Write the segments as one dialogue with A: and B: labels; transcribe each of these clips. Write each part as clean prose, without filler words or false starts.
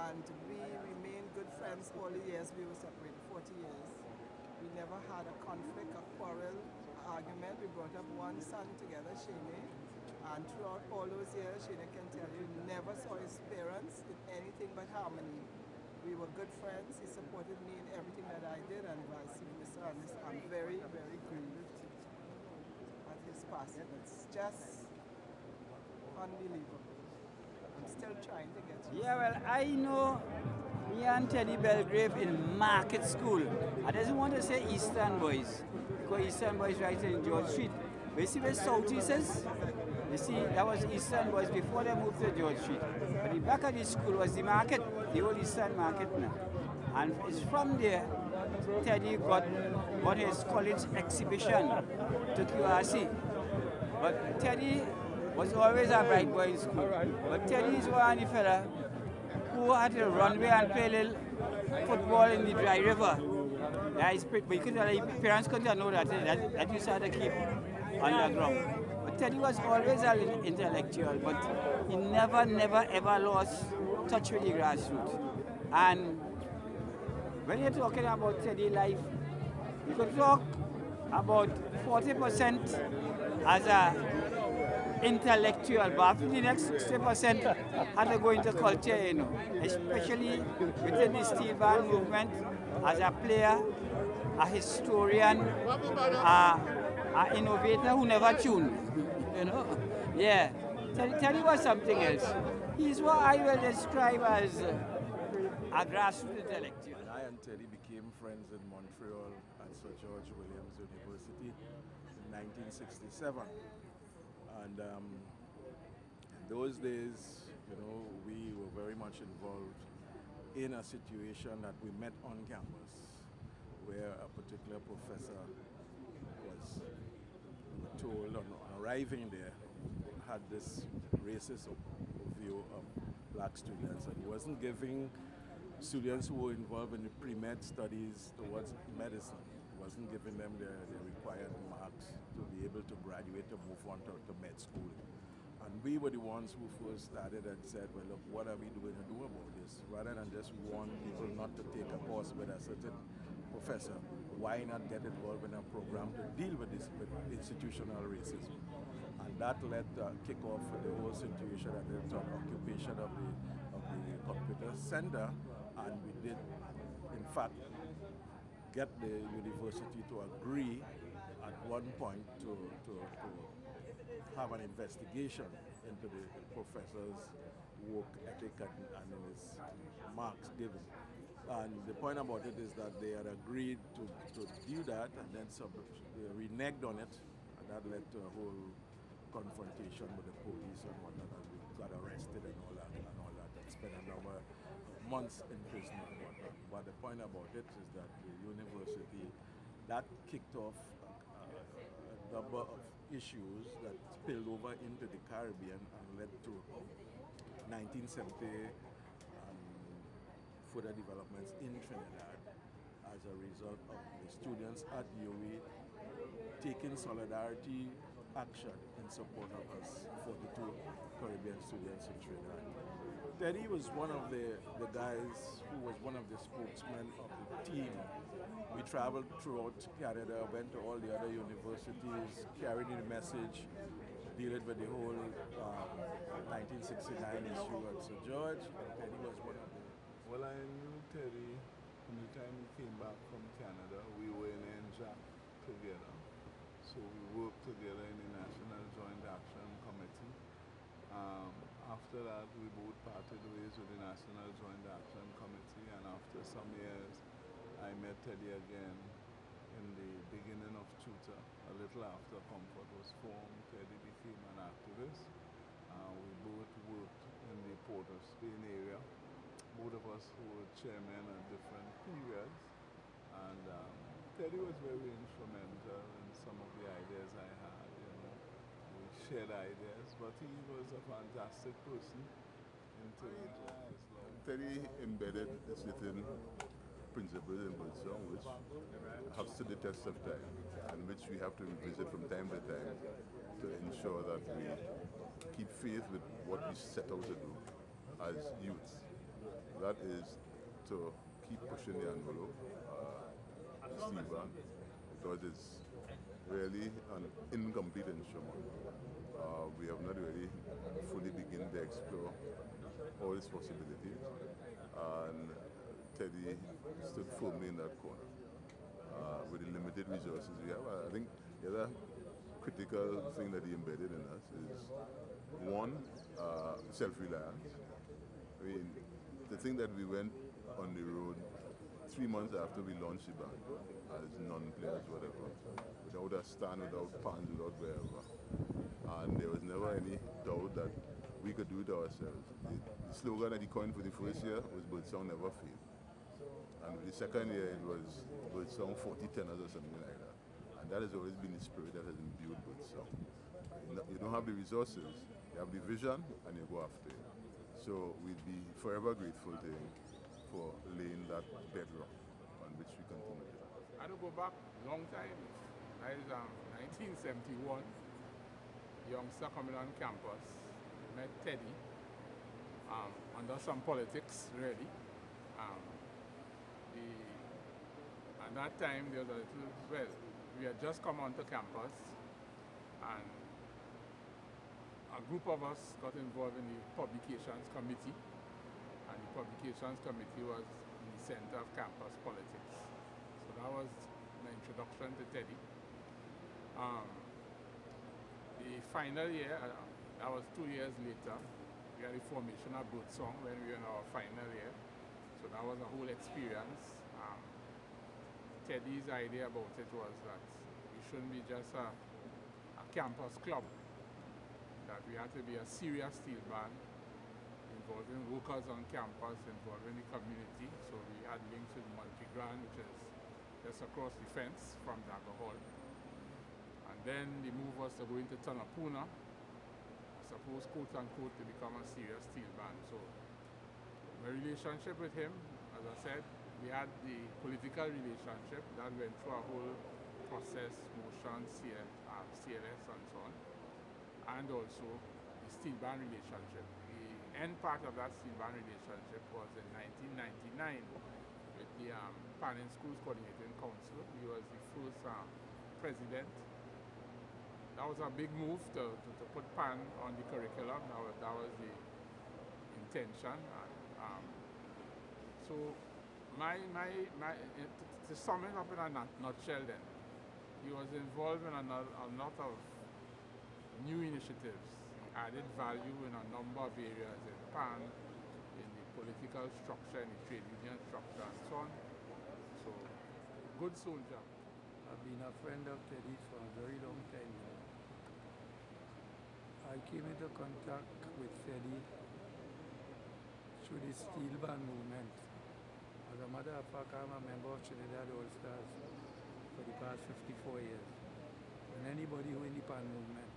A: and we remained good friends all the years we were separated, 40 years. We never had a conflict, a quarrel, argument. We brought up one son together, Shane, and throughout all those years, Shane can tell you, never saw his parents in anything but harmony. We were good friends. He supported me in everything that I did, and vice versa. And I'm very, very grieved at his passing. It's just unbelievable. I'm still trying to get used.
B: Yeah, well, I know me and Teddy Belgrave in Market School. I doesn't want to say Eastern Boys, because Eastern Boys right in George Street. But you see where Southeast is? You see, that was Eastern Boys before they moved to George Street. But the back of the school was the market, the old Eastern Market now. And it's from there Teddy got his college exhibition to QRC. But Teddy was always a bright boy in school. But Teddy is one of the fella who had to run away and play a little football in the dry river. That is pretty, but parents couldn't know that you had to keep underground. But Teddy was always an intellectual, but he never ever lost touch with the grassroots. And when you're talking about Teddy life, you could talk about 40% as a intellectual, but after the next 60% had to go into culture, especially within the steel band movement, as a player, a historian, an innovator who never tuned, Yeah, Teddy was something else. He's what I will describe as a grassroots intellectual.
C: And I and Teddy became friends in Montreal at Sir George Williams University in 1967. And in those days, we were very much involved in a situation that we met on campus, where a particular professor was, we were told on arriving there, had this racist view of black students, and wasn't giving students who were involved in the pre-med studies towards medicine, wasn't giving them their required marks to be able to graduate to move on to med school. And we were the ones who first started and said, well, look, what are we going to do about this? Rather than just warn people not to take a course with a certain professor, why not get involved in a program to deal with this, with institutional racism? And that led to kick off the whole situation at the occupation of the computer center. And we did, in fact, get the university to agree at one point to have an investigation into the professor's work ethic and his marks given. And the point about it is that they had agreed to do that, and then they reneged on it, and that led to a whole confrontation with the police and whatnot, and we got arrested and all that, and spent a number of months in prison and whatnot. But the point about it is that the university, that kicked off a number of issues that spilled over into the Caribbean and led to 1970 further developments in Trinidad as a result of the students at UWI taking solidarity action in support of us 42 Caribbean students in Trinidad. Teddy was one of the guys who was one of the spokesmen of the team. We traveled throughout Canada, went to all the other universities, carried the message, dealing with the whole 1969 issue at Sir George. Teddy was one of them.
D: Well, I knew Teddy from the time he came back from Canada. We were in NJAC together. So we worked together in the National Joint Action Committee. After that, we both parted ways with the National Joint Action Committee, and after some years, I met Teddy again in the beginning of Tutor. A little after Comfort was formed, Teddy became an activist. We both worked in the Port of Spain area. Both of us were chairmen at different periods, and Teddy was very instrumental in some of the ideas I had. We shared ideas, but he was a fantastic person in terms of his love.
E: Teddy embedded certain principles in Birdsong which have stood the test of time and which we have to revisit from time to time to ensure that we keep faith with what we set out to do as youths. that is to keep pushing the envelope, Stephen, because it's really an incomplete instrument. We have not really fully begun to explore all its possibilities, and Teddy stood firmly in that corner. With the limited resources we have, I think the other critical thing that he embedded in us is one, self-reliance. I mean, the thing that we went on the road 3 months after we launched the band as non-players, whatever, without a stand, without pans, without wherever. And there was never any doubt that we could do it ourselves. The slogan that he coined for the first year was "Birdsong Never Fail." And the second year it was Birdsong 40 tenors or something like that. And that has always been the spirit that has imbued Birdsong. You don't have the resources, you have the vision, and you go after it. So we'd be forever grateful to him for laying that bedrock on which we continue to.
F: I don't go back a long time. That is 1971. Youngster coming on campus, met Teddy under some politics, really. At that time, there was a little, well, we had just come onto campus, and a group of us got involved in the publications committee, and the publications committee was in the center of campus politics. So that was my introduction to Teddy. The final year, that was 2 years later, we had the formation of Birdsong when we were in our final year. So that was a whole experience. Teddy's idea about it was that we shouldn't be just a campus club, that we had to be a serious steel band involving workers on campus, involving the community. So we had links with Multigrand, which is just across the fence from Dagger Hall. And then the move was to go into Tanapuna, I suppose, quote unquote, to become a serious steel band. So my relationship with him, as I said, we had the political relationship that went through a whole process, motion, CLS and so on, and also the steel band relationship. The end part of that steel band relationship was in 1999 with the Pan in Schools Coordinating Council. He was the first president. That was a big move to put Pan on the curriculum. That was the intention. So to sum it up in a nutshell then, he was involved in a lot of new initiatives. He added value in a number of areas in PAN, in the political structure, in the trade union structure and so on. So, good soldier.
G: I've been a friend of Teddy's for a very long time now. I came into contact with Teddy through the steel band movement. As a matter of fact, I'm a member of Trinidad All-Stars for the past 54 years. And anybody who in the PAN movement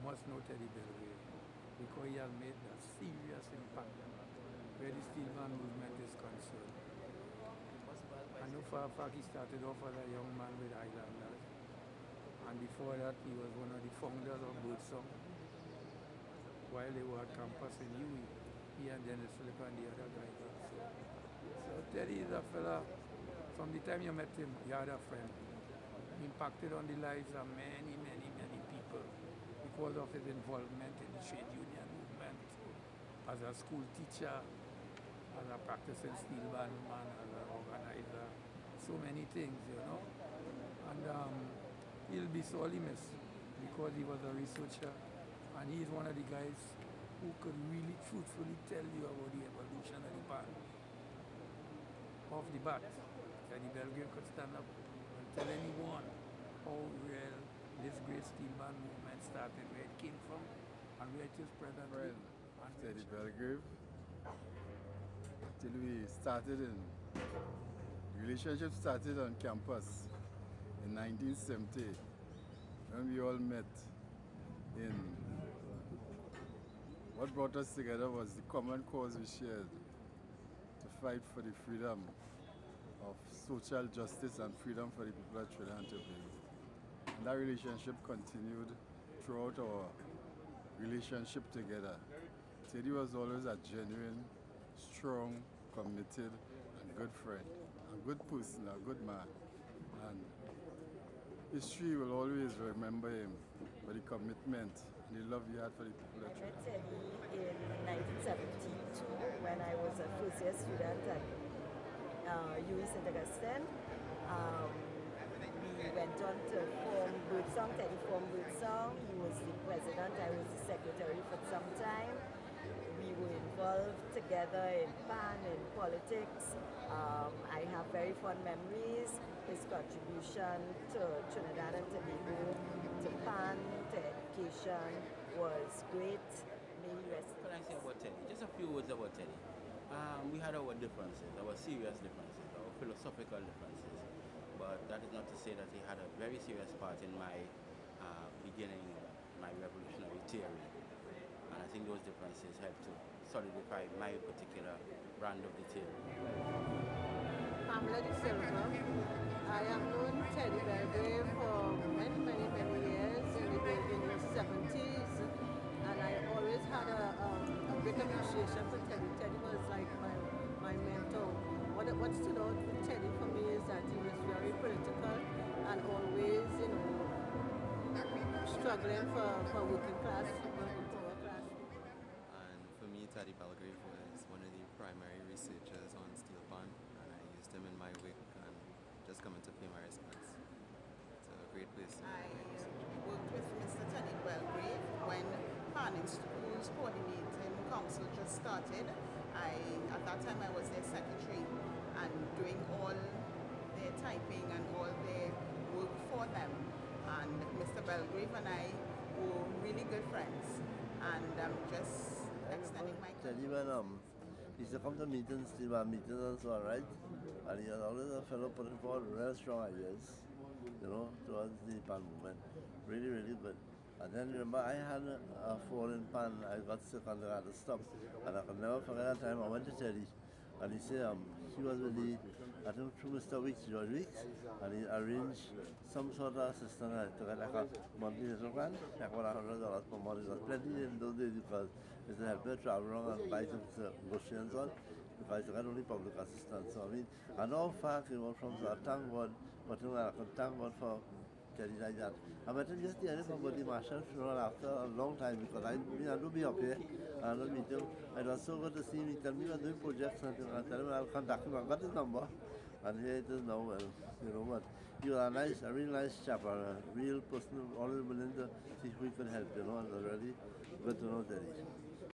G: must know Teddy Belgrave because he has made a serious impact where the steel band movement is concerned. I know for a fact he started off as a young man with Highlanders, and before that he was one of the founders of Birdsong while they were at campus in UE. He and Dennis Philip and the other guys also. So Teddy is a fella, from the time you met him, you had a friend. He impacted on the lives of many, many, many people because of his involvement in the trade union movement, as a school teacher, as a practicing steel bandman, as an organizer, so many things, you know. And he'll be sorely missed because he was a researcher, and he's one of the guys who could really truthfully tell you about the evolution of the band. Off the bat, Teddy Belgrave could stand up and tell anyone how real this great steel band movement started, where it came from, and where it is presently.
H: Teddy Belgrave, till we started in, the relationship started on campus in 1970, when we all met in, what brought us together was the common cause we shared, to fight for the freedom of social justice and freedom for the people of Trinidad and Tobago. And that relationship continued throughout our relationship together. Teddy was always a genuine, strong, committed and good friend, a good person, a good man. And history will always remember him for the commitment and the love he had for the people of
I: I met
H: Trinidad.
I: Teddy in 1972 when I was a first year student at UWI St. Augustine. We went on to form Birdsong. Teddy formed Birdsong. He was the president, I was the secretary for some time. We were involved together in PAN, in politics. I have very fond memories. His contribution to Trinidad and Tobago, to PAN, to education was great. May he rest.
B: What can I say about Teddy? Just a few words about Teddy. We had our differences, our serious differences, our philosophical differences. But that is not to say that he had a very serious part in my beginning, my revolutionary theory. And I think those differences helped to solidify my particular brand of the theory.
A: Pamela De Silva. I have known Teddy Belgrave for many years, in the 70s, and I always had a great appreciation for Teddy. Teddy was like my mentor. What stood out with Teddy for me is that he was very political and always, struggling for working class, poor class.
J: And for me, Teddy Belgrave was one of the primary researchers on steel pan, and I used him in my work and just coming to pay my respects. It's a great place.
K: I worked with Mr. Teddy Belgrave when Planning Schools Coordinating Council just started. At that time I was their secretary and doing all their typing and all their work for them. And Mr. Belgrave and I were really good friends, and I'm just extending my
L: Teddy when he used to come to meetings, steel band meetings and so on, right? And he was always a fellow putting forward real strong ideas, towards the pan movement. Really good. And then remember I had a fall in pan, I got sick and I had to stop. And I can never forget that time I went to Teddy and he said he was with I think through Mr. Weeks, George Weeks, and he arranged some sort of assistance to get like a monthly little grant, like $100 per month. It was plenty in those days because it's a helper to travel around and buy things, groceries and so on, because you got only public assistance. So and all far came out from, so I thank God, but I can thank God for Teddy like that. I met him just the other from Buddy Marshall after a long time because I do be up here and I don't meet him. It was so good to see him. He tell me he was doing projects and I tell him I'll contact him. I got his number and here it is now. But he was a really nice chap, a real person, always willing to see if we could help, and it was really good to know Teddy.